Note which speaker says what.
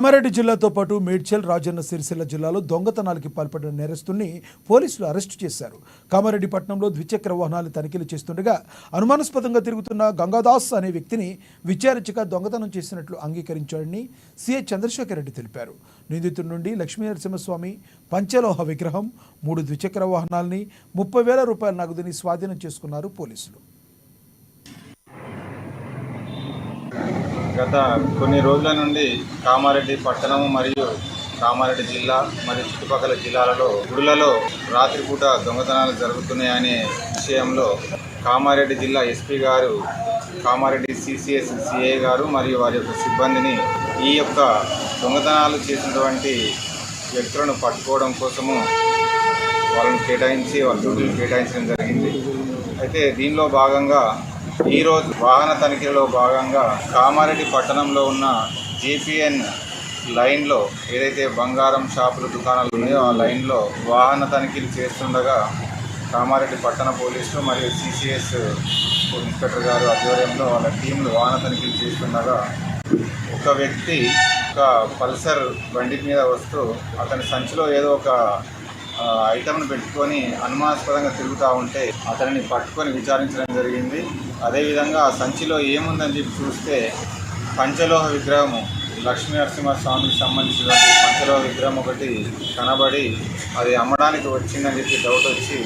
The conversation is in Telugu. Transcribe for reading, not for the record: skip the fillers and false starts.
Speaker 1: కామారెడ్డి జిల్లాతో పాటు మేడ్చల్ రాజన్న సిరిసిల్ల జిల్లాలో దొంగతనాలకి పాల్పడిన నేరస్తుని పోలీసులు అరెస్టు చేశారు. కామారెడ్డి పట్టణంలో ద్విచక్ర వాహనాలు తనిఖీలు చేస్తుండగా అనుమానాస్పదంగా తిరుగుతున్న గంగాదాస్ అనే వ్యక్తిని విచారించగా దొంగతనం చేసినట్లు అంగీకరించాడని సీఐ చంద్రశేఖర్ రెడ్డి తెలిపారు. నిందితుడి నుండి లక్ష్మీ నరసింహస్వామి పంచలోహ విగ్రహం, 3 ద్విచక్ర వాహనాలని, 30,000 రూపాయల నగదుని స్వాధీనం చేసుకున్నారు పోలీసులు.
Speaker 2: గత కొన్ని రోజుల నుండి కామారెడ్డి పట్టణం మరియు కామారెడ్డి జిల్లా మరియు చుట్టుపక్కల జిల్లాలలో గుడులలో రాత్రిపూట దొంగతనాలు జరుగుతున్నాయనే విషయంలో కామారెడ్డి జిల్లా ఎస్పీ గారు, కామారెడ్డి సిసిఎస్ సిఐ గారు మరియు వారి యొక్క సిబ్బందిని ఈ యొక్క దొంగతనాలు చేసినటువంటి వ్యక్తులను పట్టుకోవడం కోసము వాళ్ళని కేటాయించి వాళ్ళ డ్యూటీలు కేటాయించడం జరిగింది. అయితే దీనిలో భాగంగా ఈరోజు వాహన తనిఖీలో భాగంగా కామారెడ్డి పట్టణంలో ఉన్న జేపీఎన్ లైన్లో ఏదైతే బంగారం షాపులు దుకాణాలు ఉన్నాయో ఆ లైన్లో వాహన తనిఖీలు చేస్తుండగా కామారెడ్డి పట్టణ పోలీసులు మరియు సిసిఎస్ ఇన్స్పెక్టర్ గారు ఆధ్వర్యంలో వాళ్ళ టీంలు వాహన తనిఖీలు చేస్తుండగా ఒక వ్యక్తి ఒక పల్సర్ బండి మీద వస్తూ అతని సంచిలో ఏదో ఒక ఐటమ్ను పెట్టుకొని అనుమానాస్పదంగా తిరుగుతూ ఉంటే అతనిని పట్టుకొని విచారించడం జరిగింది. అదేవిధంగా ఆ సంచిలో ఏముందని చెప్పి చూస్తే పంచలోహ విగ్రహము, లక్ష్మీ నరసింహస్వామికి సంబంధించినటువంటి పంచలోహ విగ్రహం ఒకటి కనబడి అది అమ్మడానికి వచ్చిందని చెప్పి డౌట్ వచ్చి